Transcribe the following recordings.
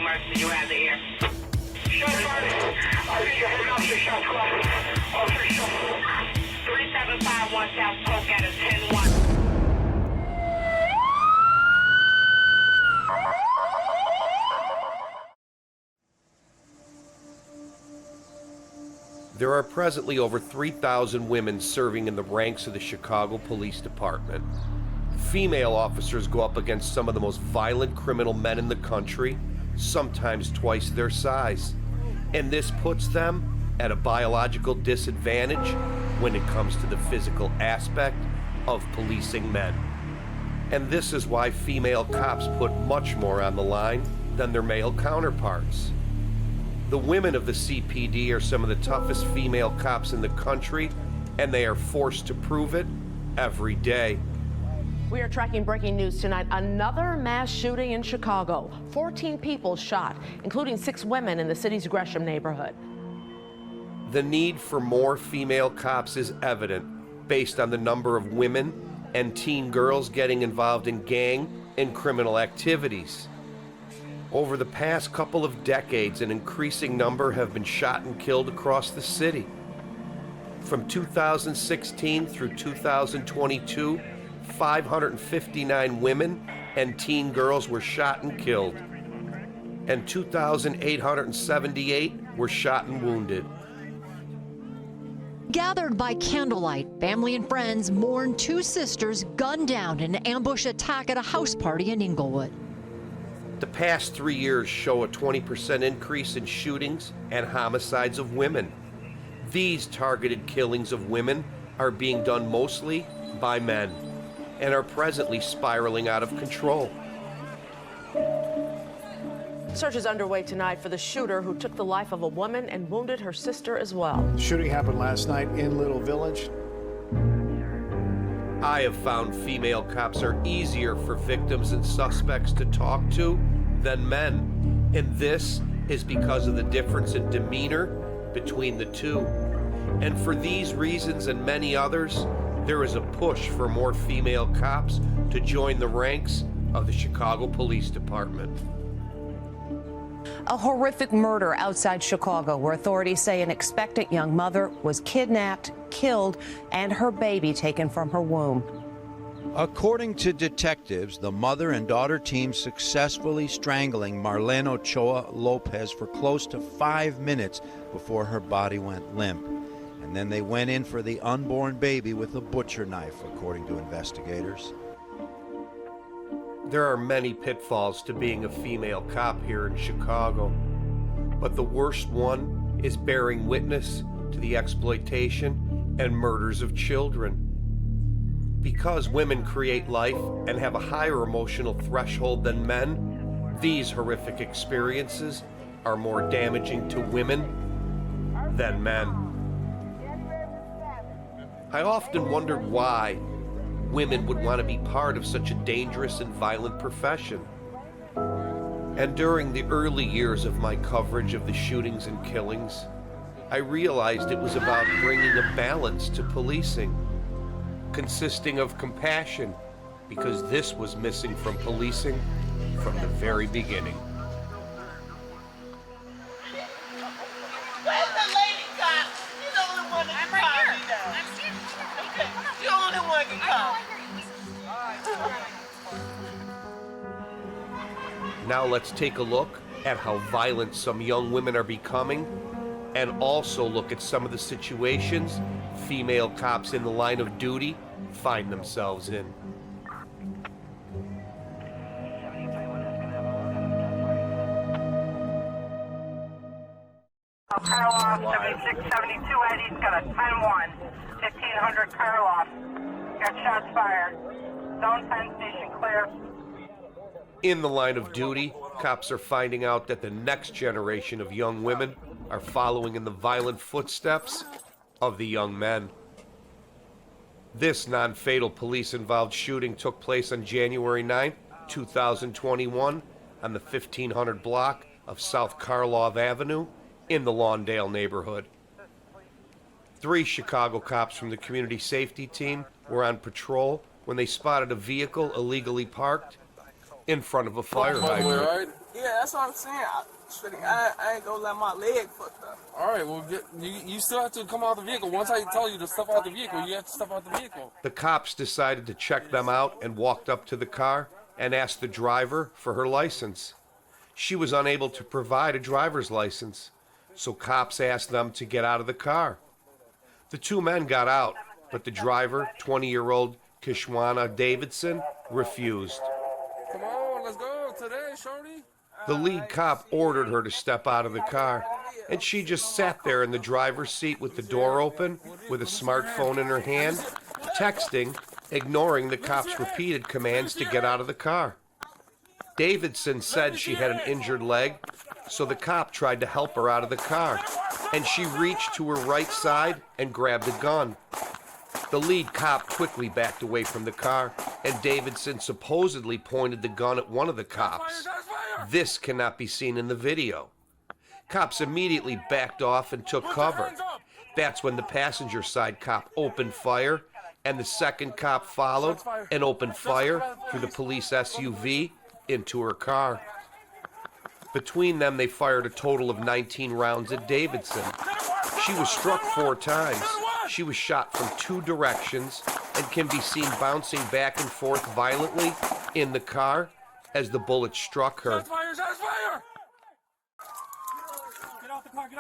emergency. You have the air. Shots fired. I think you heard officer shots fired. Officer shots. 3751 South Polk at a 10-1. There are presently over 3,000 women serving in the ranks of the Chicago Police Department. Female officers go up against some of the most violent criminal men in the country, sometimes twice their size. And this puts them at a biological disadvantage when it comes to the physical aspect of policing men. And this is why female cops put much more on the line than their male counterparts. The women of the CPD are some of the toughest female cops in the country, and they are forced to prove it every day. We are tracking breaking news tonight. Another mass shooting in Chicago. 14 people shot, including 6 women in the city's Gresham neighborhood. The need for more female cops is evident based on the number of women and teen girls getting involved in gang and criminal activities. Over the past couple of decades, an increasing number have been shot and killed across the city. From 2016 through 2022, 559 women and teen girls were shot and killed, and 2,878 were shot and wounded. Gathered by candlelight, family and friends mourn 2 sisters gunned down in an ambush attack at a house party in Inglewood. The past 3 years show a 20% increase in shootings and homicides of women. These targeted killings of women are being done mostly by men and are presently spiraling out of control. Search is underway tonight for the shooter who took the life of a woman and wounded her sister as well. The shooting happened last night in Little Village. I have found female cops are easier for victims and suspects to talk to than men, and this is because of the difference in demeanor between the two. And for these reasons and many others, there is a push for more female cops to join the ranks of the Chicago Police Department. A horrific murder outside Chicago where authorities say an expectant young mother was kidnapped, killed, and her baby taken from her womb. According to detectives, the mother and daughter team successfully strangling Marlene Ochoa Lopez for close to 5 minutes before her body went limp. And then they went in for the unborn baby with a butcher knife, according to investigators. There are many pitfalls to being a female cop here in Chicago, but the worst one is bearing witness to the exploitation and murders of children. Because women create life and have a higher emotional threshold than men, these horrific experiences are more damaging to women than men. I often wondered why women would want to be part of such a dangerous and violent profession. And during the early years of my coverage of the shootings and killings, I realized it was about bringing a balance to policing, consisting of compassion, because this was missing from policing from the very beginning. Where's the lady cop? She's the only one that can calm me down. Okay, the only one can calm. Now let's take a look at how violent some young women are becoming, and also look at some of the situations female cops in the line of duty find themselves in. Karloff, 7672 Eddie's got a 10-1, 1500 Karloff. Got shots fired. Zone 10 station clear. In the line of duty, cops are finding out that the next generation of young women are following in the violent footsteps of the young men. This non-fatal police-involved shooting took place on January 9, 2021, on the 1500 block of South Karloff Avenue in the Lawndale neighborhood. 3 Chicago cops from the community safety team were on patrol when they spotted a vehicle illegally parked in front of a fire hydrant. Yeah, that's what I'm saying. I ain't gonna let my leg fucked up. All right, well, you still have to come out the vehicle. Once I tell you to step out the vehicle, you have to step out the vehicle. The cops decided to check them out and walked up to the car and asked the driver for her license. She was unable to provide a driver's license, so cops asked them to get out of the car. The two men got out, but the driver, 20-year-old Kishwana Davidson, refused. Come on, let's go today, shorty. The lead cop ordered her to step out of the car, and she just sat there in the driver's seat with the door open, with a smartphone in her hand, texting, ignoring the cop's repeated commands to get out of the car. Davidson said she had an injured leg, so the cop tried to help her out of the car, and she reached to her right side and grabbed a gun. The lead cop quickly backed away from the car, and Davidson supposedly pointed the gun at one of the cops. This cannot be seen in the video. Cops immediately backed off and took cover. That's when the passenger side cop opened fire, and the second cop followed and opened fire through the police SUV into her car. Between them, they fired a total of 19 rounds at Davidson. She was struck 4 times. She was shot from 2 directions and can be seen bouncing back and forth violently in the car as the bullet struck her.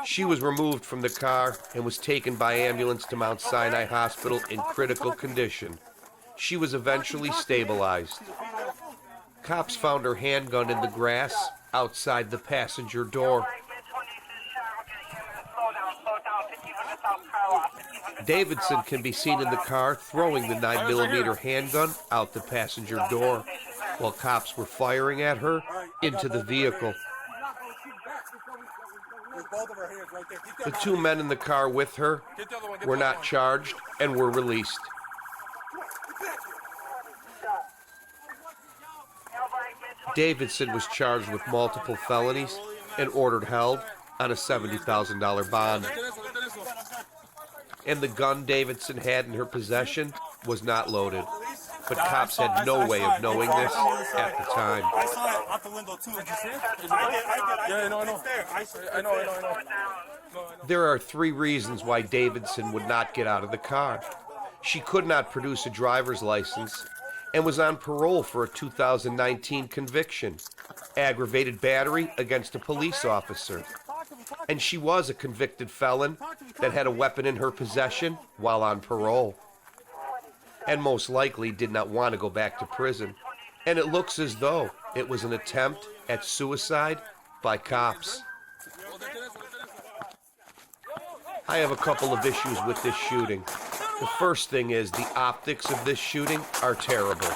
She was removed from the car and was taken by ambulance to Mount Sinai Hospital in critical condition. She was eventually stabilized. Cops found her handgun in the grass outside the passenger door. Davidson can be seen in the car throwing the 9mm handgun out the passenger door, while cops were firing at her into the vehicle. The 2 men in the car with her were not charged and were released. Davidson was charged with multiple felonies and ordered held on a $70,000 bond. And the gun Davidson had in her possession was not loaded, but cops had no way of knowing this at the time. I saw it out the window too. Did you see it? Yeah, I know. There are 3 reasons why Davidson would not get out of the car. She could not produce a driver's license and was on parole for a 2019 conviction, aggravated battery against a police officer. And she was a convicted felon that had a weapon in her possession while on parole, and most likely did not want to go back to prison. And it looks as though it was an attempt at suicide by cops. I have a couple of issues with this shooting. The first thing is the optics of this shooting are terrible.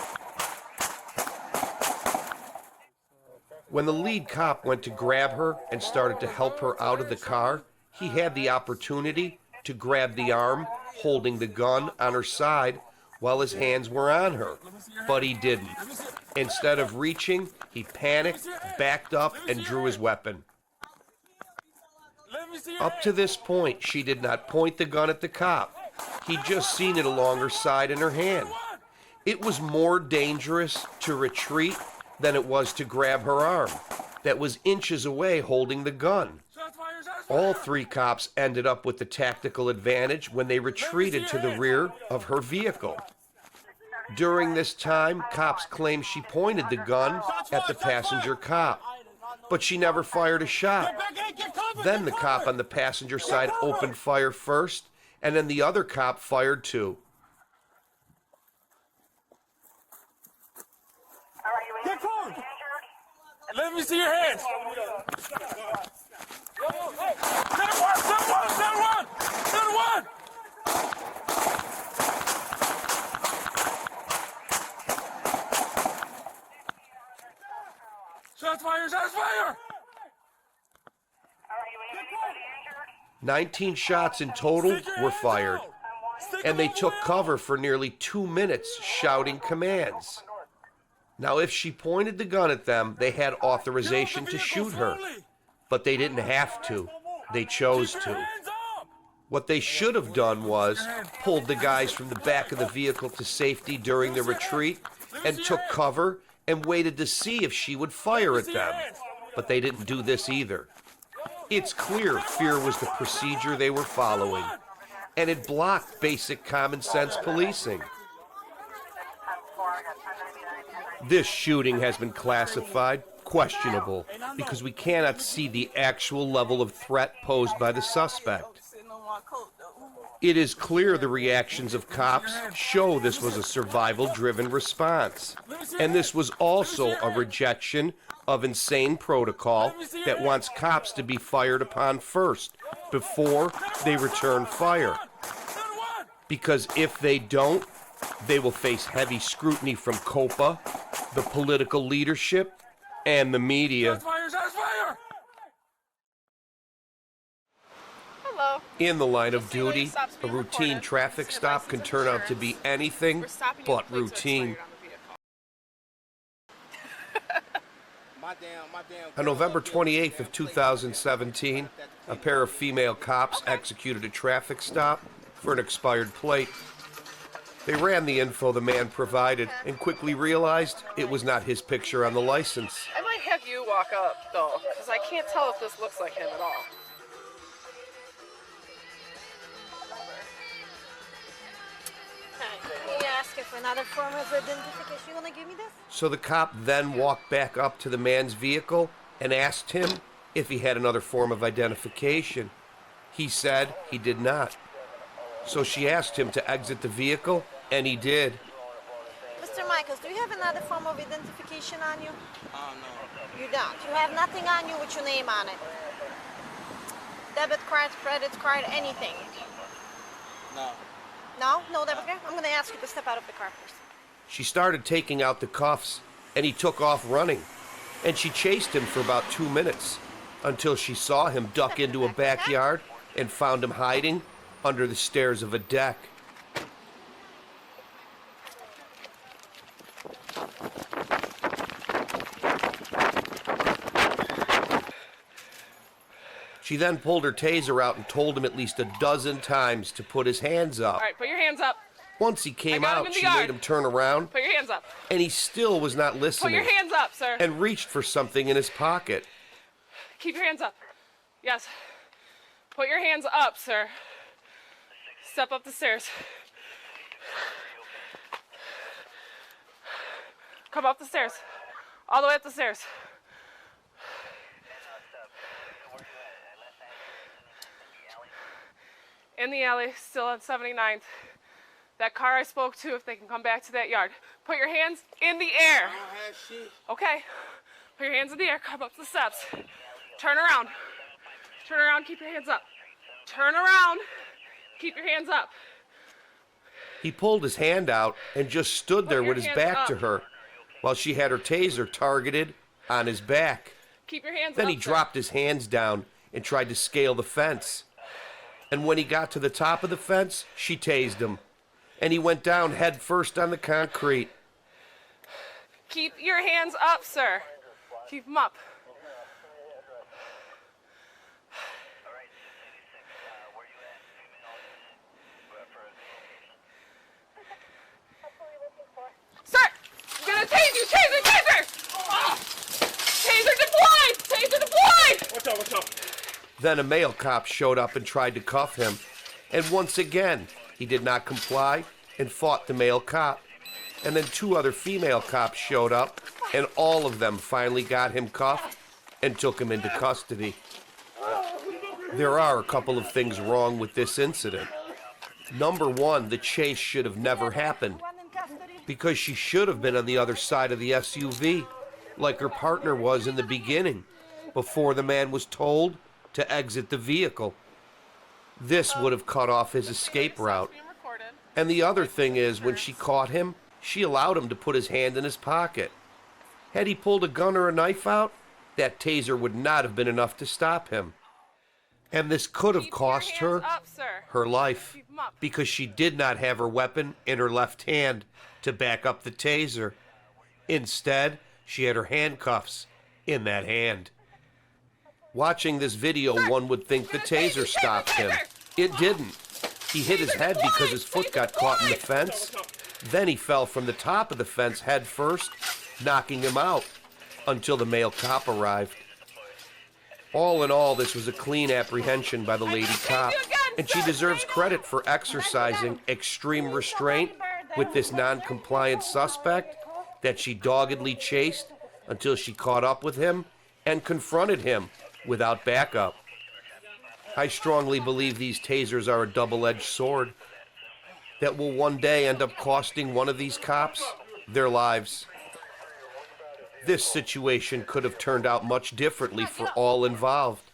When the lead cop went to grab her and started to help her out of the car, he had the opportunity to grab the arm holding the gun on her side while his hands were on her, but he didn't. Instead of reaching, he panicked, backed up, and drew his weapon. Up to this point, she did not point the gun at the cop. He'd just seen it along her side in her hand. It was more dangerous to retreat than it was to grab her arm, that was inches away holding the gun. All 3 cops ended up with the tactical advantage when they retreated to the rear of her vehicle. During this time, cops claimed she pointed the gun at the passenger cop, but she never fired a shot. Then the cop on the passenger side opened fire first, and then the other cop fired too. Get close! Let me see your hands! Send one! Shots fire! 19 shots in total were fired, and they took cover for nearly 2 minutes shouting commands. Now, if she pointed the gun at them, they had authorization to shoot her, but they didn't have to. They chose to. What they should have done was pulled the guys from the back of the vehicle to safety during the retreat and took cover and waited to see if she would fire at them. but they didn't do this either. It's clear fear was the procedure they were following, and it blocked basic common sense policing. This shooting has been classified questionable because we cannot see the actual level of threat posed by the suspect. It is clear the reactions of cops show this was a survival-driven response, and this was also a rejection of insane protocol that wants cops to be fired upon first before they return fire. Because if they don't, they will face heavy scrutiny from COPA, the political leadership, and the media. Hello. In the line of duty, a routine traffic stop can turn out to be anything but routine. On November 28th of 2017, a pair of female cops executed a traffic stop for an expired plate. They ran the info the man provided and quickly realized it was not his picture on the license. I might have you walk up, though, because I can't tell if this looks like him at all. You asking for another form of identification? You want to give me this? So the cop then walked back up to the man's vehicle and asked him if he had another form of identification. He said he did not. So she asked him to exit the vehicle, and he did. Mr. Michaels, do you have another form of identification on you? No. You don't. You have nothing on you with your name on it. Debit card, credit card, anything. No. No? No debit card? I'm going to ask you to step out of the car first. She started taking out the cuffs, and he took off running. And she chased him for about 2 minutes until she saw him duck into a backyard and found him hiding under the stairs of a deck. She then pulled her taser out and told him at least a dozen times to put his hands up. All right, put your hands up. Once he came out, she made him turn around. Put your hands up. And he still was not Put listening. your hands up, sir. And reached for something in his pocket. Keep your hands up. Yes. Put your hands up, sir. Step up the stairs. Come up the stairs. All the way up the stairs. In the alley, still on 79th. That car I spoke to, if they can come back to that yard. Put your hands in the air. Okay. Put your hands in the air. Come up the steps. Turn around. Turn around. Keep your hands up. Turn around. Keep your hands up. He pulled his hand out and just stood there with his back to her while she had her taser targeted on his back. Keep your hands up. Then he dropped his hands down and tried to scale the fence. And when he got to the top of the fence, she tased him. And he went down head first on the concrete. Keep your hands up, sir. Keep them up. Sir! I'm gonna tase you! Taser! Taser! Oh! Taser deployed! Taser deployed! Watch out, watch out. Then a male cop showed up and tried to cuff him. And once again, he did not comply and fought the male cop. And then 2 other female cops showed up, and all of them finally got him cuffed and took him into custody. There are a couple of things wrong with this incident. Number 1, the chase should have never happened, because she should have been on the other side of the SUV, like her partner was in the beginning, before the man was told to exit the vehicle. This would have cut off his escape route. And the other thing is, when she caught him, she allowed him to put his hand in his pocket. Had he pulled a gun or a knife out, that taser would not have been enough to stop him. And this could have cost her her life, because she did not have her weapon in her left hand to back up the taser. Instead, she had her handcuffs in that hand. Watching this video, one would think the taser stopped him. It didn't. He hit his head because his foot got caught in the fence. Then he fell from the top of the fence head first, knocking him out until the male cop arrived. All in all, this was a clean apprehension by the lady cop, and she deserves credit for exercising extreme restraint with this non-compliant suspect that she doggedly chased until she caught up with him and confronted him without backup. I strongly believe these tasers are a double-edged sword that will one day end up costing one of these cops their lives. This situation could have turned out much differently for all involved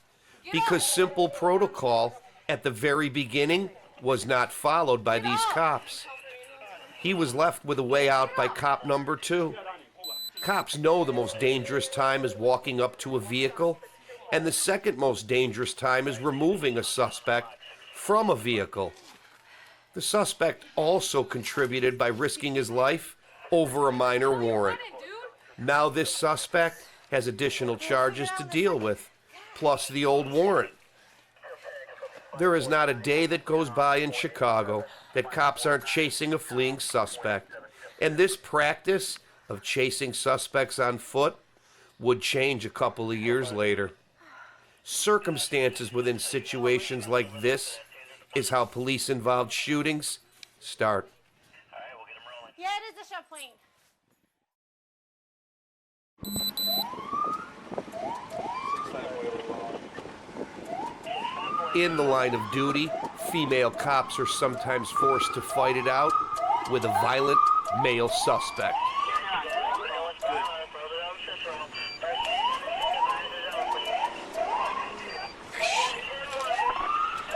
because simple protocol at the very beginning was not followed by these cops. He was left with a way out by cop number 2. Cops know the most dangerous time is walking up to a vehicle, and the second most dangerous time is removing a suspect from a vehicle. The suspect also contributed by risking his life over a minor warrant. Now this suspect has additional charges to deal with, plus the old warrant. There is not a day that goes by in Chicago that cops aren't chasing a fleeing suspect, and this practice of chasing suspects on foot would change a couple of years later. Circumstances within situations like this is how police-involved shootings start. Yeah, it is a shop point. In the line of duty, female cops are sometimes forced to fight it out with a violent male suspect.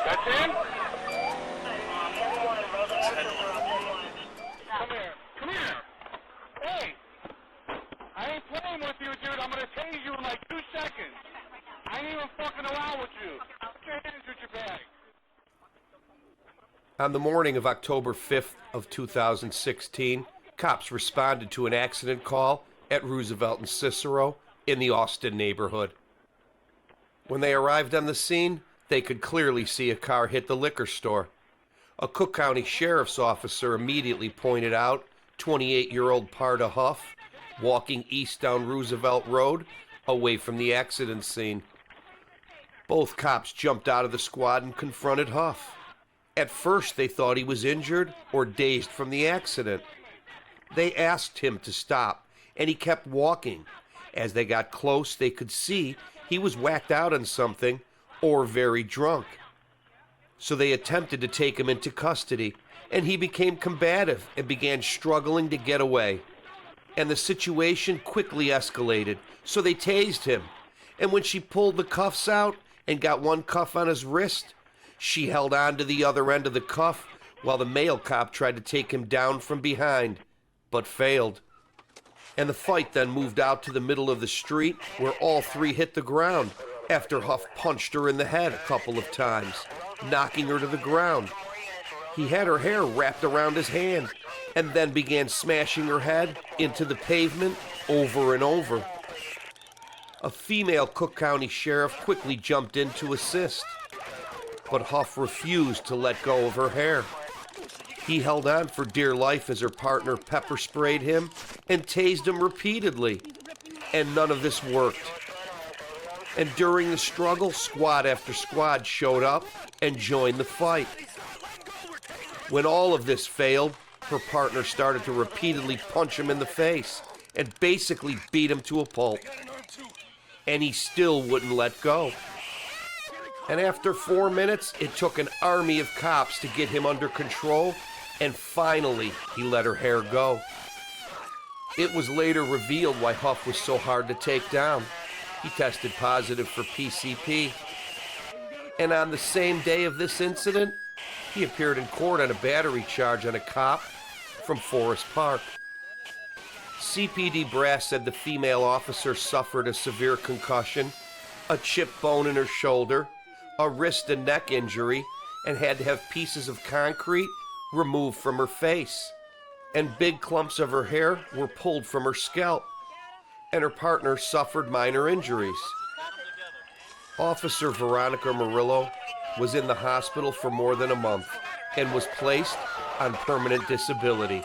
That's him? Come here. Hey, I ain't playing with you, dude. I'm gonna tase you in like 2 seconds. I ain't even fucking around with you. Put your hands with your bag. On the morning of October 5th of 2016, cops responded to an accident call at Roosevelt and Cicero in the Austin neighborhood. When they arrived on the scene, they could clearly see a car hit the liquor store. A Cook County Sheriff's officer immediately pointed out 28-year-old Parda Huff walking east down Roosevelt Road away from the accident scene. Both cops jumped out of the squad and confronted Huff. At first, they thought he was injured or dazed from the accident. They asked him to stop, and he kept walking. As they got close, they could see he was whacked out on something or very drunk. So they attempted to take him into custody, and he became combative and began struggling to get away. And the situation quickly escalated, so they tased him. And when she pulled the cuffs out and got one cuff on his wrist, she held on to the other end of the cuff while the male cop tried to take him down from behind, but failed. And the fight then moved out to the middle of the street where all three hit the ground after Huff punched her in the head a couple of times, knocking her to the ground. He had her hair wrapped around his hand and then began smashing her head into the pavement over and over. A female Cook County sheriff quickly jumped in to assist, but Huff refused to let go of her hair. He held on for dear life as her partner pepper sprayed him and tased him repeatedly, and none of this worked. And during the struggle, squad after squad showed up and joined the fight. When all of this failed, her partner started to repeatedly punch him in the face and basically beat him to a pulp. And he still wouldn't let go. And after 4 minutes, it took an army of cops to get him under control, and finally, he let her hair go. It was later revealed why Huff was so hard to take down. He tested positive for PCP. And on the same day of this incident, he appeared in court on a battery charge on a cop from Forest Park. CPD brass said the female officer suffered a severe concussion, a chipped bone in her shoulder, a wrist and neck injury, and had to have pieces of concrete removed from her face. And big clumps of her hair were pulled from her scalp. And her partner suffered minor injuries. Officer Veronica Murillo was in the hospital for more than a month and was placed on permanent disability.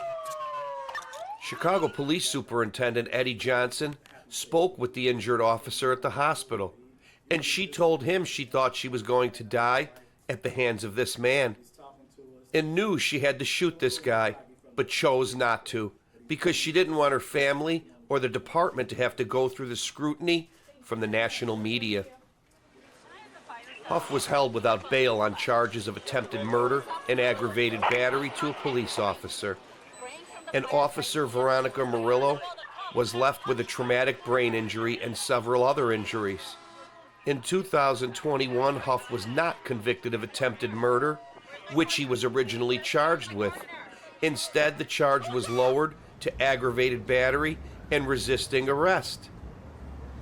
Chicago Police Superintendent Eddie Johnson spoke with the injured officer at the hospital And she told him she thought she was going to die at the hands of this man, and knew she had to shoot this guy, but chose not to, because she didn't want her family or the department to have to go through the scrutiny from the national media. Huff was held without bail on charges of attempted murder and aggravated battery to a police officer. And Officer Veronica Murillo was left with a traumatic brain injury and several other injuries. In 2021, Huff was not convicted of attempted murder, which he was originally charged with. Instead, the charge was lowered to aggravated battery and resisting arrest.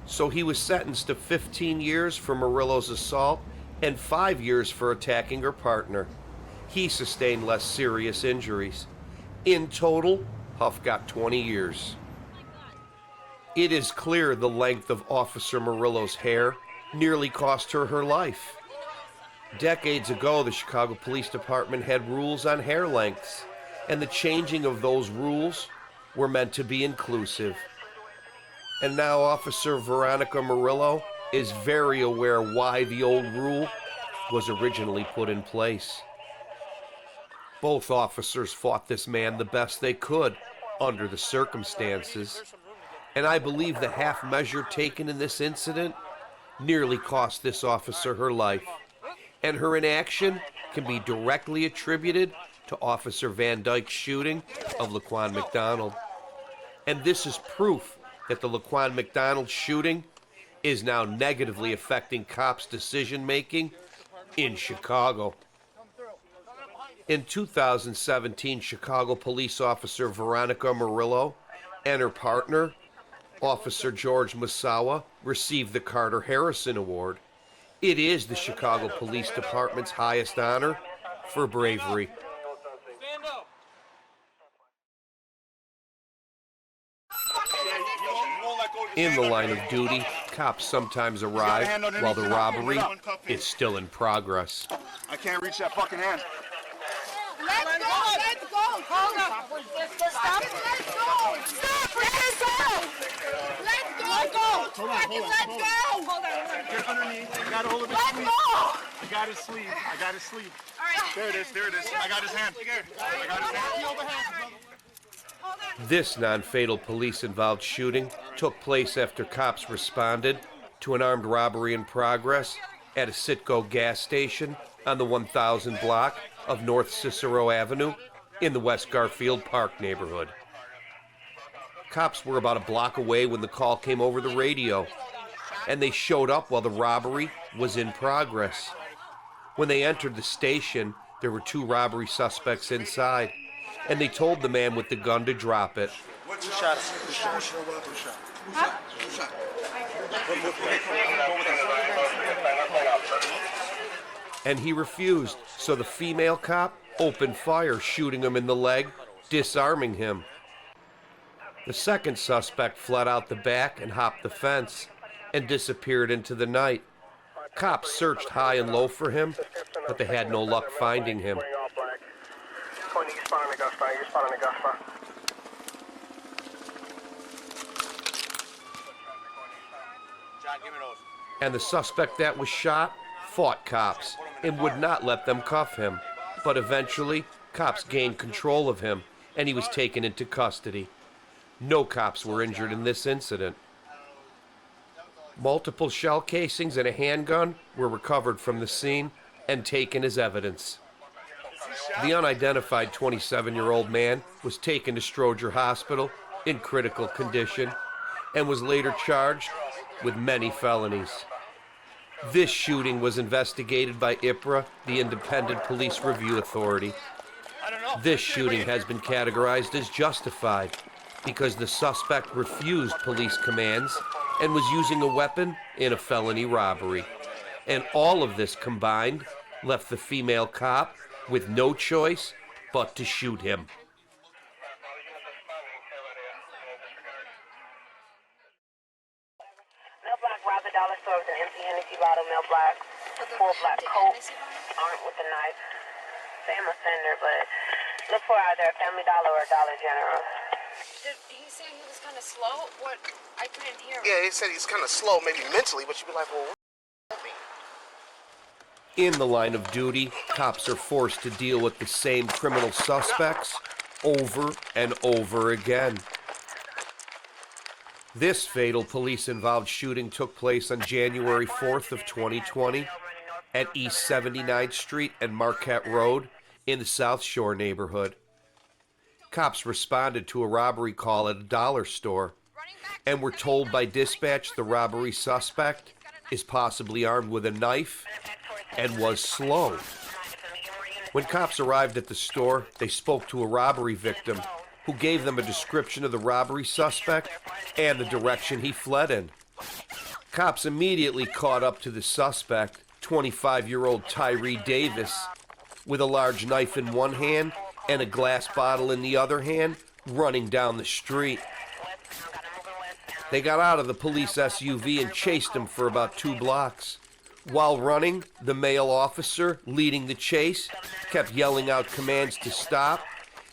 So he was sentenced to 15 years for Murillo's assault and 5 years for attacking her partner. He sustained less serious injuries. In total, Huff got 20 years. It is clear the length of Officer Murillo's hair nearly cost her her life. Decades ago, the Chicago Police Department had rules on hair lengths, and the changing of those rules were meant to be inclusive. And now Officer Veronica Murillo is very aware why the old rule was originally put in place. Both officers fought this man the best they could under the circumstances, and I believe the half measure taken in this incident nearly cost this officer her life, and her inaction can be directly attributed to Officer Van Dyke's shooting of Laquan McDonald. And this is proof that the Laquan McDonald shooting is now negatively affecting cops' decision-making in Chicago. In 2017, Chicago police officer Veronica Murillo and her partner, Officer George Masawa, received the Carter Harrison Award. It is the Chicago Police Department's highest honor for bravery. In the line of duty, cops sometimes arrive while the robbery is still in progress. I can't reach that fucking hand. Let's go! Let's go! Hold up! Stop! Let's go! Stop! Let's go! Let's go! Let's go! Let's go! Hold on! Get underneath. I got a hold of his sleeve. I got his sleeve. I got his sleeve. All right. There it is. There it is. I got his hand. I got his hand. This non-fatal police-involved shooting took place after cops responded to an armed robbery in progress at a Citgo gas station on the 1000 block of North Cicero Avenue in the West Garfield Park neighborhood. Cops were about a block away when the call came over the radio, and they showed up while the robbery was in progress. When they entered the station, there were 2 robbery suspects inside, and they told the man with the gun to drop it. Who shot us? Who shot? Who shot? Who shot? And he refused, so the female cop opened fire, shooting him in the leg, disarming him. The second suspect fled out the back and hopped the fence and disappeared into the night. Cops searched high and low for him, but they had no luck finding him. And the suspect that was shot fought cops and would not let them cuff him. But eventually, cops gained control of him, and he was taken into custody. No cops were injured in this incident. Multiple shell casings and a handgun were recovered from the scene and taken as evidence. The unidentified 27-year-old man was taken to Stroger Hospital in critical condition and was later charged with many felonies. This shooting was investigated by IPRA, the Independent Police Review Authority. This shooting has been categorized as justified because the suspect refused police commands and was using a weapon in a felony robbery. And all of this combined left the female cop with no choice but to shoot him. Male black robbed the dollar store with an empty Hennessy bottle. Male black, full black coat, armed with a knife. Same offender, but look for either a Family Dollar or a Dollar General. Did he say he was kind of slow? What? I couldn't hear him. Yeah, he said he's kind of slow, maybe mentally, but you'd be like, well, In the line of duty, cops are forced to deal with the same criminal suspects over and over again. This fatal police-involved shooting took place on January 4th of 2020 at East 79th Street and Marquette Road in the South Shore neighborhood. Cops responded to a robbery call at a dollar store and were told by dispatch the robbery suspect is possibly armed with a knife and was slow. When cops arrived at the store, they spoke to a robbery victim who gave them a description of the robbery suspect and the direction he fled in. Cops immediately caught up to the suspect, 25-year-old Tyree Davis, with a large knife in one hand and a glass bottle in the other hand, running down the street. They got out of the police SUV and chased him for about 2 blocks. While running, the male officer leading the chase kept yelling out commands to stop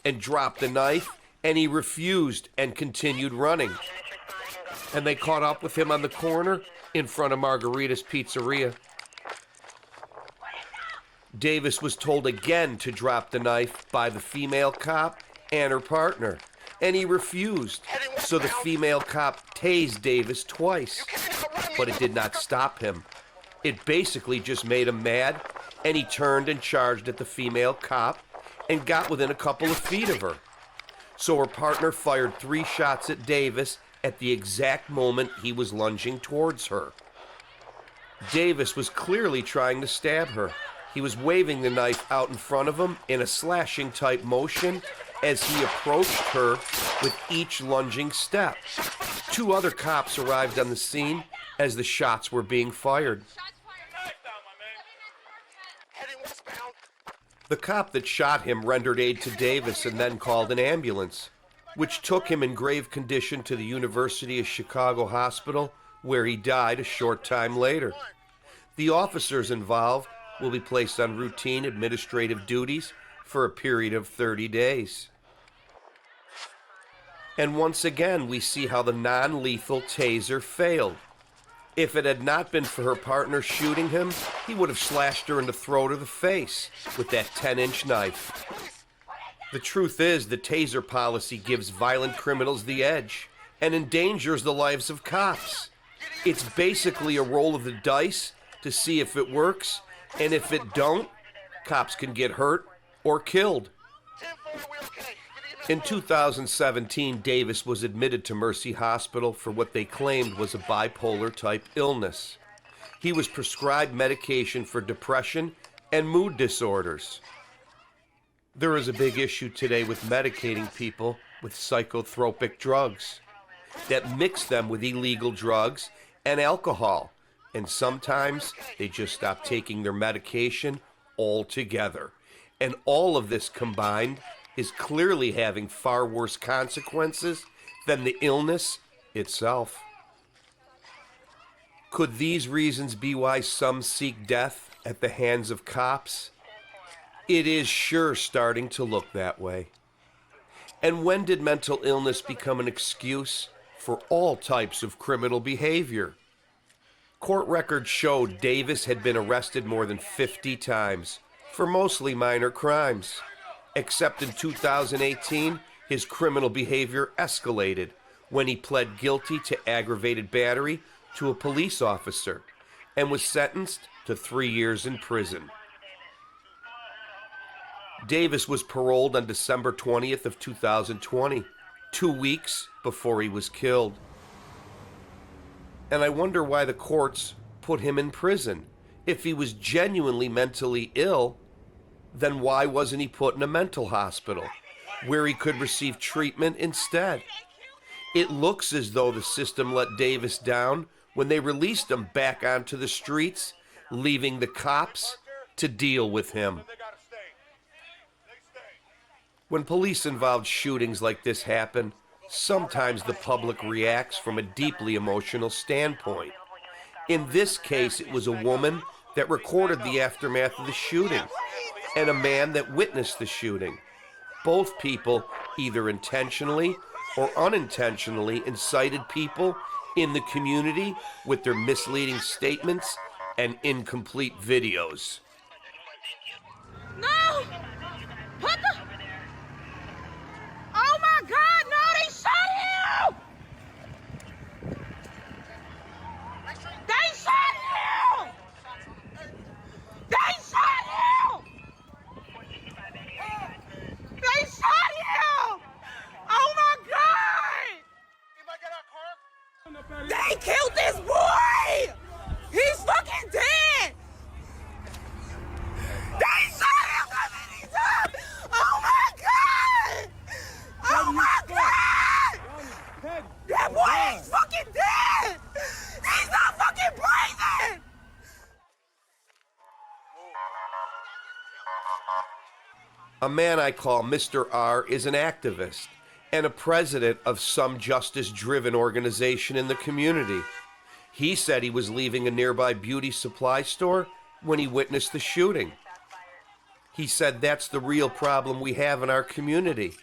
and drop the knife, and he refused and continued running. And they caught up with him on the corner in front of Margarita's Pizzeria. Davis was told again to drop the knife by the female cop and her partner, and he refused. So the female cop tased Davis twice, but it did not stop him. It basically just made him mad, and he turned and charged at the female cop and got within a couple of feet of her. So her partner fired 3 shots at Davis at the exact moment he was lunging towards her. Davis was clearly trying to stab her. He was waving the knife out in front of him in a slashing type motion as he approached her with each lunging step. 2 other cops arrived on the scene as the shots were being fired. The cop that shot him rendered aid to Davis and then called an ambulance, which took him in grave condition to the University of Chicago Hospital, where he died a short time later. The officers involved will be placed on routine administrative duties for a period of 30 days. And once again, we see how the non-lethal taser failed. If it had not been for her partner shooting him, he would have slashed her in the throat or the face with that 10-inch knife. The truth is, the taser policy gives violent criminals the edge and endangers the lives of cops. It's basically a roll of the dice to see if it works, and if it don't, cops can get hurt or killed. In 2017, Davis was admitted to Mercy Hospital for what they claimed was a bipolar-type illness. He was prescribed medication for depression and mood disorders. There is a big issue today with medicating people with psychotropic drugs that mix them with illegal drugs and alcohol, and sometimes they just stop taking their medication altogether. And all of this combined is clearly having far worse consequences than the illness itself. Could these reasons be why some seek death at the hands of cops? It is sure starting to look that way. And when did mental illness become an excuse for all types of criminal behavior? Court records showed Davis had been arrested more than 50 times for mostly minor crimes. Except in 2018, his criminal behavior escalated when he pled guilty to aggravated battery to a police officer and was sentenced to 3 years in prison. Davis was paroled on December 20th of 2020, 2 weeks before he was killed. And I wonder why the courts put him in prison. If he was genuinely mentally ill, then why wasn't he put in a mental hospital where he could receive treatment instead? It looks as though the system let Davis down when they released him back onto the streets, leaving the cops to deal with him. When police-involved shootings like this happen, sometimes the public reacts from a deeply emotional standpoint. In this case, it was a woman that recorded the aftermath of the shooting and a man that witnessed the shooting. Both people either intentionally or unintentionally incited people in the community with their misleading statements and incomplete videos. No! Put the... Oh my God, no, they shot him! They shot him! They shot him! They shot him! Oh my God! They killed this boy! He's fucking dead! They shot him so many times! Oh my God! Oh my God! That boy is fucking dead! He's not fucking breathing! A man I call Mr. R is an activist and a president of some justice-driven organization in the community. He said he was leaving a nearby beauty supply store when he witnessed the shooting. He said that's the real problem we have in our community.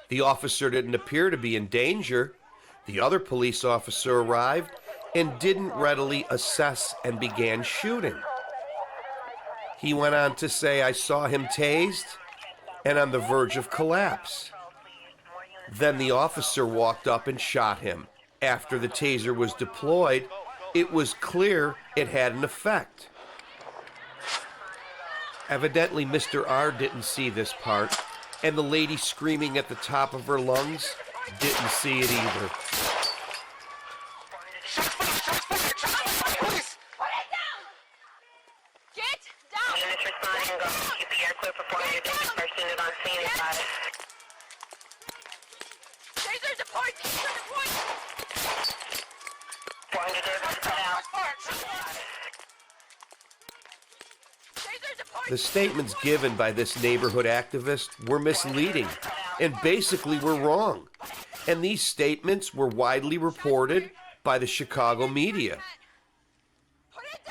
The officer didn't appear to be in danger. The other police officer arrived and didn't readily assess and began shooting. He went on to say, I saw him tased and on the verge of collapse. Then the officer walked up and shot him. After the taser was deployed, it was clear it had an effect. Evidently, Mr. R didn't see this part, and the lady screaming at the top of her lungs didn't see it either. The statements given by this neighborhood activist were misleading and basically were wrong. And these statements were widely reported by the Chicago media.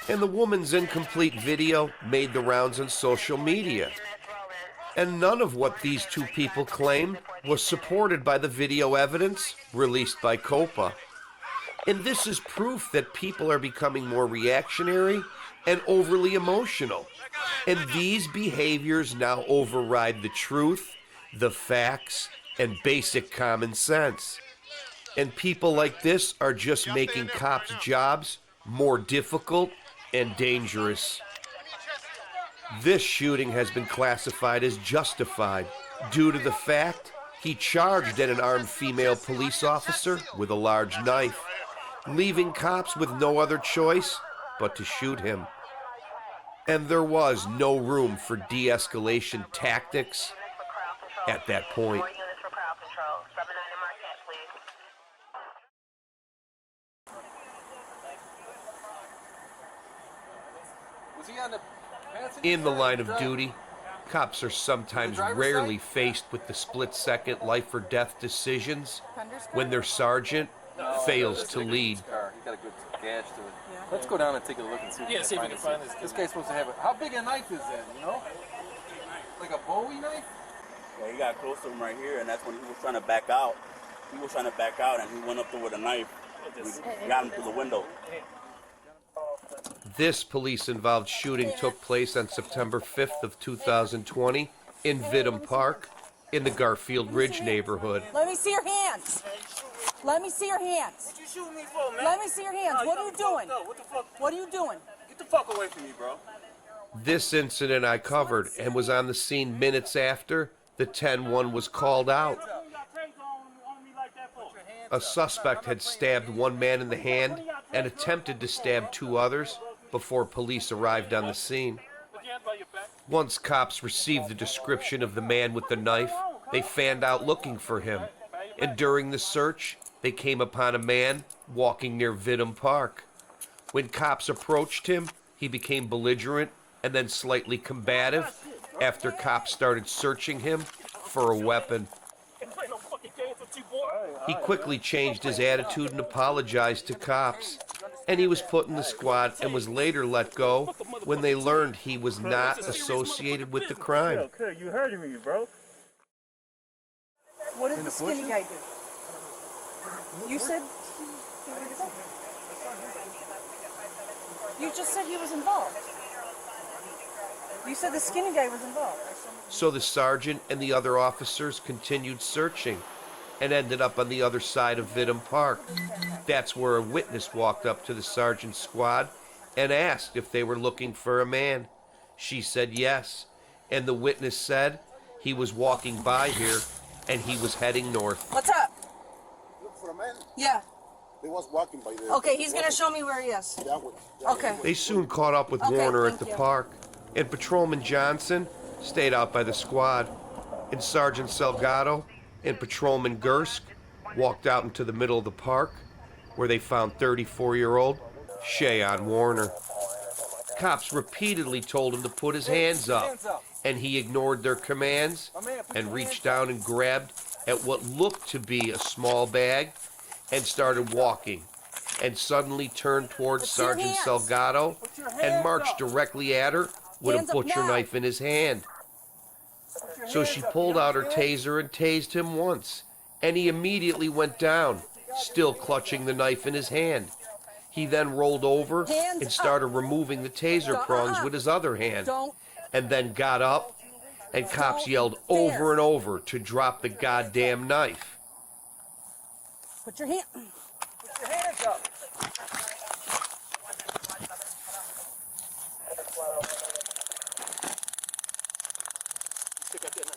And the woman's incomplete video made the rounds on social media. And none of what these two people claimed was supported by the video evidence released by COPA. And this is proof that people are becoming more reactionary and overly emotional. And these behaviors now override the truth, the facts, and basic common sense. And people like this are just making cops' jobs more difficult and dangerous. This shooting has been classified as justified due to the fact he charged at an armed female police officer with a large knife, leaving cops with no other choice but to shoot him. And there was no room for de-escalation tactics at that point. In the line of duty, cops are sometimes rarely faced with the split-second life or death decisions when their sergeant fails to lead. Let's go down and take a look and see if we can find this. This guy's supposed to have it. How big a knife is that, you know? Like a Bowie knife? Yeah, he got close to him right here, and that's when he was trying to back out. He was trying to back out, and he went up there with a knife. We got him through the window. This police-involved shooting took place on September 5th of 2020 in Vidham Park in the Garfield Ridge neighborhood. Let me see your hands. Let me see your hands. What you shooting me for, man? Let me see your hands. What are you doing? What the fuck? What are you doing? Get the fuck away from me, bro. This incident I covered and was on the scene minutes after the 10-1 was called out. A suspect had stabbed one man in the hand and attempted to stab two others before police arrived on the scene. Once cops received the description of the man with the knife, they fanned out looking for him. And during the search, they came upon a man walking near Vidham Park. When cops approached him, he became belligerent and then slightly combative after cops started searching him for a weapon. He quickly changed his attitude and apologized to cops. And he was put in the squad and was later let go when they learned he was not associated with the crime. Okay, you hurting me, bro. What did the skinny guy do? You said... You just said he was involved. You said the skinny guy was involved. So the sergeant and the other officers continued searching and ended up on the other side of Vidham Park. That's where a witness walked up to the sergeant's squad and asked if they were looking for a man. She said yes, and the witness said he was walking by here and he was heading north. What's up? Look for a man? Yeah. He was walking by there. Okay, he's gonna show me where he is. Okay. They soon caught up with Okay, Warner at thank the you. park, and Patrolman Johnson stayed out by the squad, and Sergeant Salgado and Patrolman Gersk walked out into the middle of the park, where they found 34-year-old Shayon Warner. Cops repeatedly told him to put his hands up, and he ignored their commands and reached down and grabbed at what looked to be a small bag and started walking, and suddenly turned towards Sergeant Salgado and marched directly at her with a butcher knife in his hand. So she pulled out her taser and tased him once, and he immediately went down, still clutching the knife in his hand. He then rolled over and started removing the taser prongs with his other hand, and then got up, and cops yelled over and over to drop the goddamn knife. Put your hands up.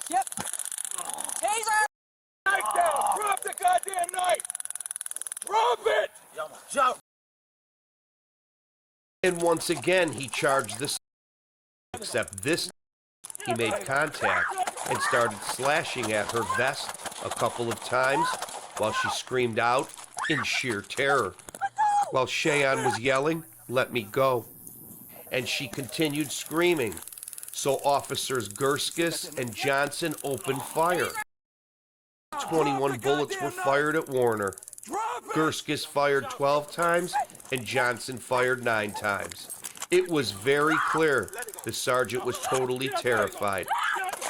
Yep. Taser! Knife down! Drop the goddamn knife! Drop it! Jump! And once again, he charged this, except this he made contact and started slashing at her vest a couple of times while she screamed out in sheer terror, while Shayon was yelling, "Let me go." And she continued screaming, so officers Gerskis and Johnson opened fire. 21 bullets were fired at Warner. Gerskis fired 12 times and Johnson fired 9 times. It was very clear the sergeant was totally terrified.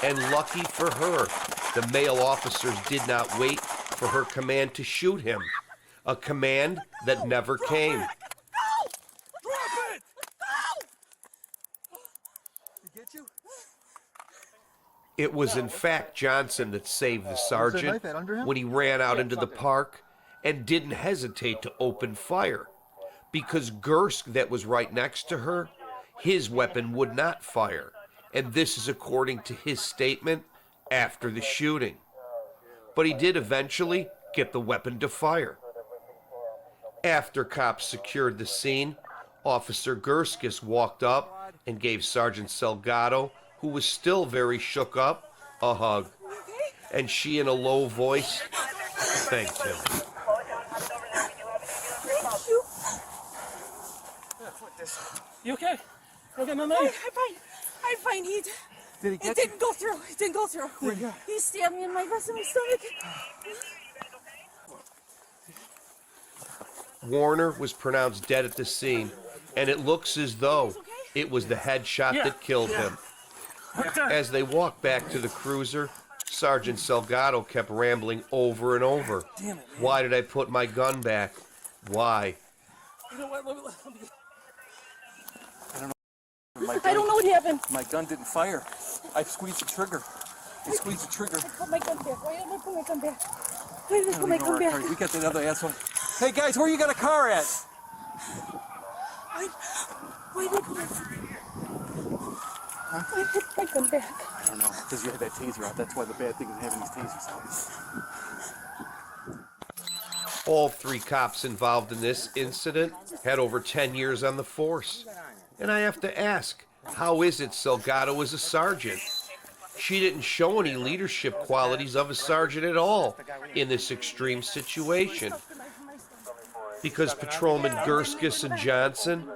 And lucky for her, the male officers did not wait for her command to shoot him, a command that never came. It was in fact Johnson that saved the sergeant when he ran out into the park and didn't hesitate to open fire, because Gersk, that was right next to her, his weapon would not fire, and this is according to his statement after the shooting. But he did eventually get the weapon to fire. After cops secured the scene, Officer Gerskis walked up and gave Sergeant Salgado, who was still very shook up, a hug. And she, in a low voice, thanked him. You okay? You got no knife? I'm fine. Did he get It didn't go through. It didn't go through. He stabbed me in my vest and my stomach. Warner was pronounced dead at the scene, and it looks as though it was the headshot that killed him. As they walked back to the cruiser, Sergeant Salgado kept rambling over and over. Why did I put my gun back? Why? You know what? Let me... I don't know what happened. My gun didn't fire. I squeezed the trigger. I squeezed the trigger. I put my gun back. Why did I put my gun back? Why did I put my gun back? We got that other asshole. Hey guys, where you got a car at? Why did I put my gun back? Why did I put my gun back? I don't know, because you had that taser out. That's why the bad thing is having these tasers out. All 3 cops involved in this incident had over 10 years on the force. And I have to ask, how is it Salgado is a sergeant? She didn't show any leadership qualities of a sergeant at all in this extreme situation, because Patrolman Gerskis and Johnson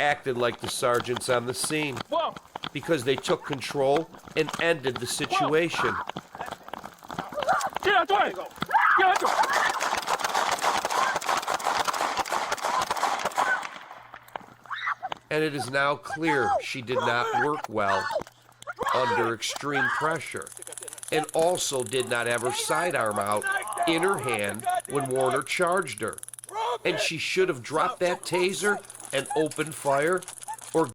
acted like the sergeants on the scene, because they took control and ended the situation. Get out there! Get out there! And it is now clear she did not work well under extreme pressure, and also did not have her sidearm out in her hand when Warner charged her. And she should have dropped that taser and opened fire, or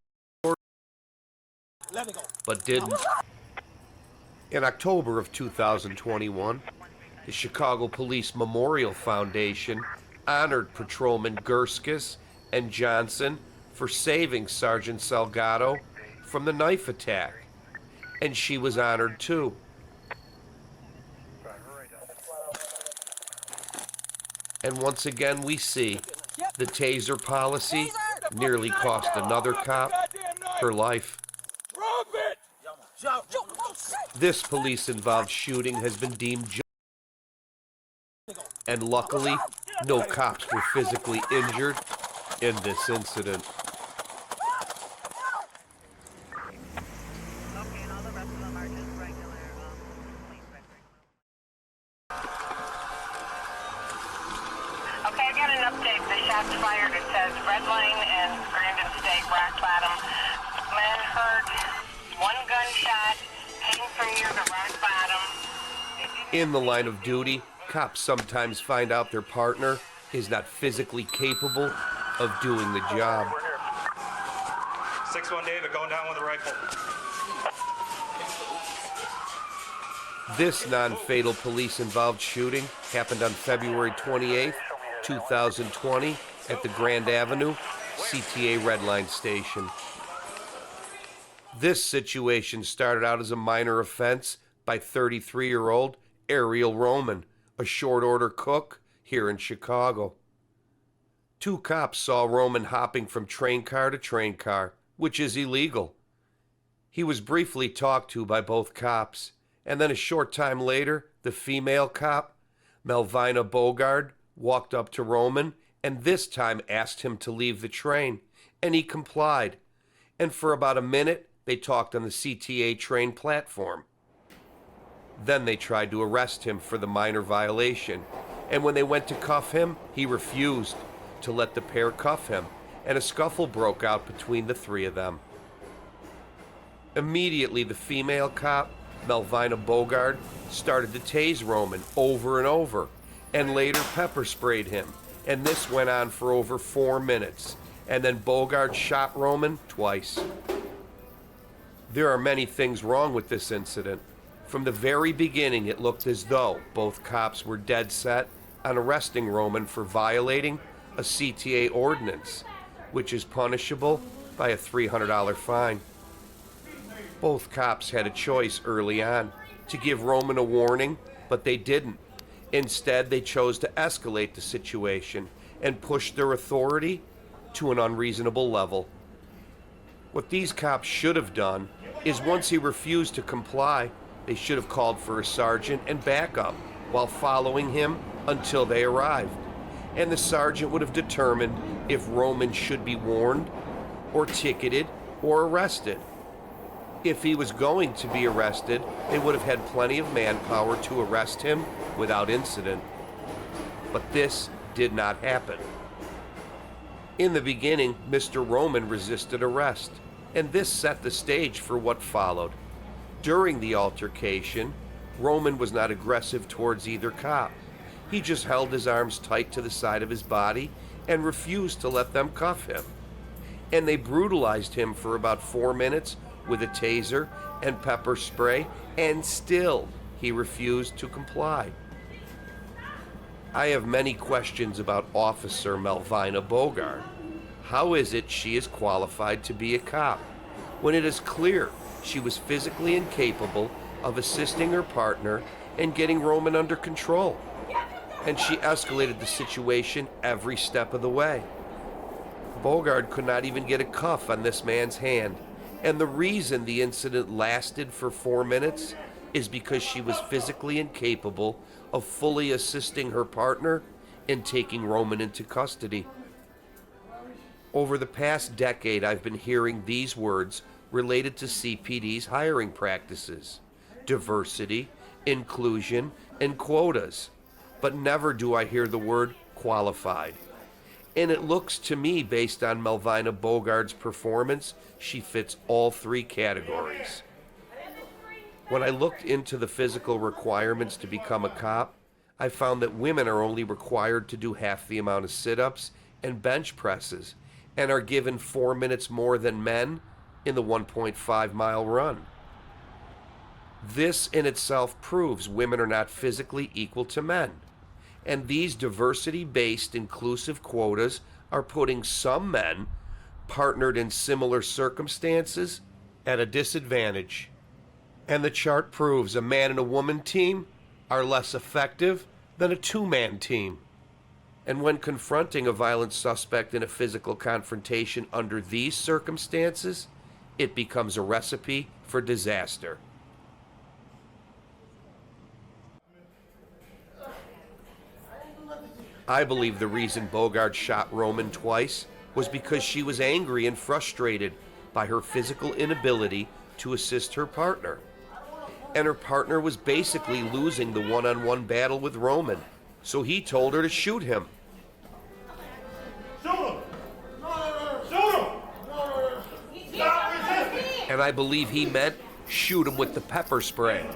but didn't. In October of 2021, the Chicago Police Memorial Foundation honored Patrolman Gerskis and Johnson for saving Sergeant Salgado from the knife attack, and she was honored too. And once again we see the taser policy nearly cost another cop her life. This police-involved shooting has been deemed just, and luckily, no cops were physically injured in this incident. Okay, I got an update. The shots fired. It says Red Line and Grandin State, Rock Bottom. Man heard one gunshot came from near the Rock Bottom. In the line of duty, cops sometimes find out their partner is not physically capable of doing the job. 6-1 David going down with a rifle. This non-fatal police-involved shooting happened on February 28, 2020 at the Grand Avenue CTA Red Line station. This situation started out as a minor offense by 33-year-old Ariel Roman, a short-order cook here in Chicago. Two cops saw Roman hopping from train car to train car, which is illegal. He was briefly talked to by both cops, and then a short time later, the female cop, Melvina Bogard, walked up to Roman and this time asked him to leave the train, and he complied. And for about a minute, they talked on the CTA train platform. Then they tried to arrest him for the minor violation, and when they went to cuff him, he refused to let the pair cuff him, and a scuffle broke out between the three of them. Immediately, the female cop, Melvina Bogard, started to tase Roman over and over, and later pepper sprayed him, and this went on for over 4 minutes, and then Bogard shot Roman twice. There are many things wrong with this incident. From the very beginning, it looked as though both cops were dead set on arresting Roman for violating a CTA ordinance, which is punishable by a $300 fine. Both cops had a choice early on to give Roman a warning, but they didn't. Instead, they chose to escalate the situation and push their authority to an unreasonable level. What these cops should have done is once he refused to comply, they should have called for a sergeant and backup while following him until they arrived. And the sergeant would have determined if Roman should be warned or ticketed or arrested. If he was going to be arrested, they would have had plenty of manpower to arrest him without incident. But this did not happen. In the beginning, Mr. Roman resisted arrest, and this set the stage for what followed. During the altercation, Roman was not aggressive towards either cop. He just held his arms tight to the side of his body and refused to let them cuff him. And they brutalized him for about 4 minutes with a taser and pepper spray, and still he refused to comply. I have many questions about Officer Melvina Bogard. How is it she is qualified to be a cop when it is clear she was physically incapable of assisting her partner and getting Roman under control? And she escalated the situation every step of the way. Bogard could not even get a cuff on this man's hand, and the reason the incident lasted for 4 minutes is because she was physically incapable of fully assisting her partner in taking Roman into custody. Over the past decade, I've been hearing these words related to CPD's hiring practices: diversity, inclusion, and quotas. But never do I hear the word qualified. And it looks to me, based on Melvina Bogard's performance, she fits all 3 categories. When I looked into the physical requirements to become a cop, I found that women are only required to do half the amount of sit-ups and bench presses, and are given 4 minutes more than men in the 1.5-mile run. This in itself proves women are not physically equal to men, and these diversity-based inclusive quotas are putting some men, partnered in similar circumstances, at a disadvantage. And the chart proves a man and a woman team are less effective than a two-man team. And when confronting a violent suspect in a physical confrontation under these circumstances, it becomes a recipe for disaster. I believe the reason Bogard shot Roman twice was because she was angry and frustrated by her physical inability to assist her partner. And her partner was basically losing the one-on-one battle with Roman, so he told her to shoot him. Shoot him! Shoot him! Stop resisting! And I believe he meant shoot him with the pepper spray.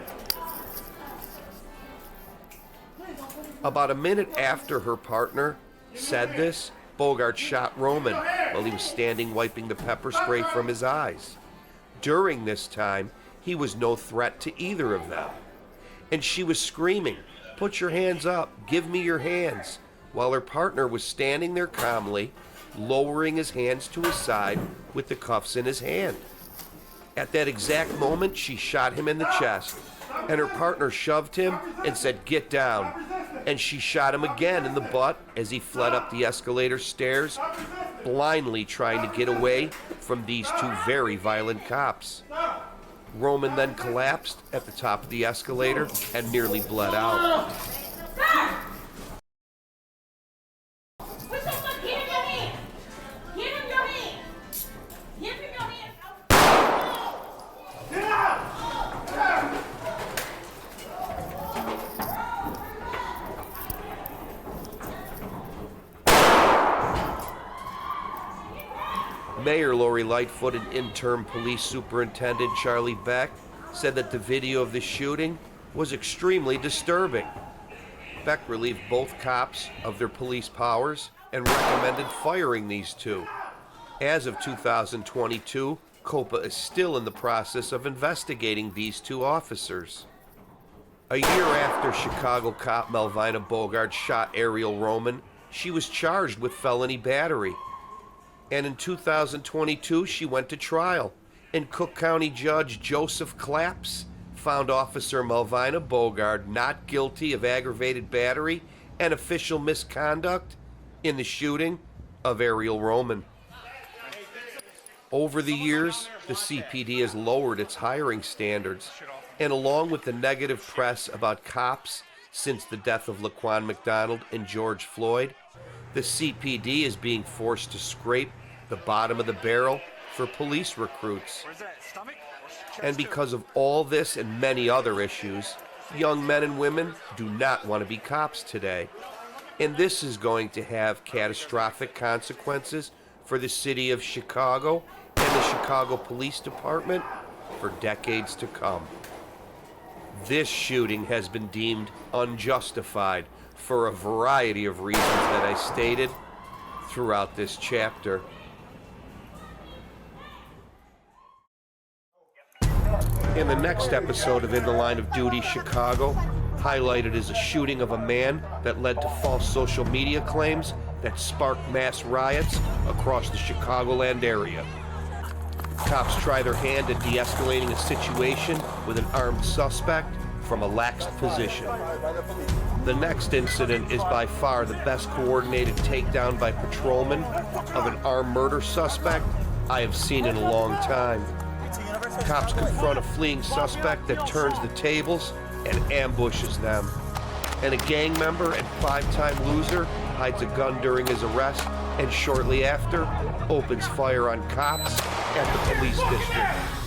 About a minute after her partner said this, Bogard shot Roman while he was standing wiping the pepper spray from his eyes. During this time, he was no threat to either of them. And she was screaming, "Put your hands up, give me your hands," while her partner was standing there calmly, lowering his hands to his side with the cuffs in his hand. At that exact moment, she shot him in the chest, and her partner shoved him and said, "Get down." And she shot him again in the butt as he fled up the escalator stairs, blindly trying to get away from these two very violent cops. Roman then collapsed at the top of the escalator and nearly bled out. Mayor Lori Lightfoot and interim police superintendent Charlie Beck said that the video of the shooting was extremely disturbing. Beck relieved both cops of their police powers and recommended firing these two. As of 2022, COPA is still in the process of investigating these two officers. A year after Chicago cop Melvina Bogard shot Ariel Roman, she was charged with felony battery. And in 2022, she went to trial, and Cook County Judge Joseph Claps found Officer Melvina Bogard not guilty of aggravated battery and official misconduct in the shooting of Ariel Roman. Over the years, the CPD has lowered its hiring standards, and along with the negative press about cops since the death of Laquan McDonald and George Floyd, the CPD is being forced to scrape the bottom of the barrel for police recruits. And because of all this and many other issues, young men and women do not want to be cops today. And this is going to have catastrophic consequences for the city of Chicago and the Chicago Police Department for decades to come. This shooting has been deemed unjustified for a variety of reasons that I stated throughout this chapter. In the next episode of In the Line of Duty Chicago, highlighted is a shooting of a man that led to false social media claims that sparked mass riots across the Chicagoland area. Cops try their hand at de-escalating a situation with an armed suspect from a laxed position. The next incident is by far the best coordinated takedown by patrolmen of an armed murder suspect I have seen in a long time. Cops confront a fleeing suspect that turns the tables and ambushes them. And a gang member and five-time loser hides a gun during his arrest and shortly after opens fire on cops at the police district.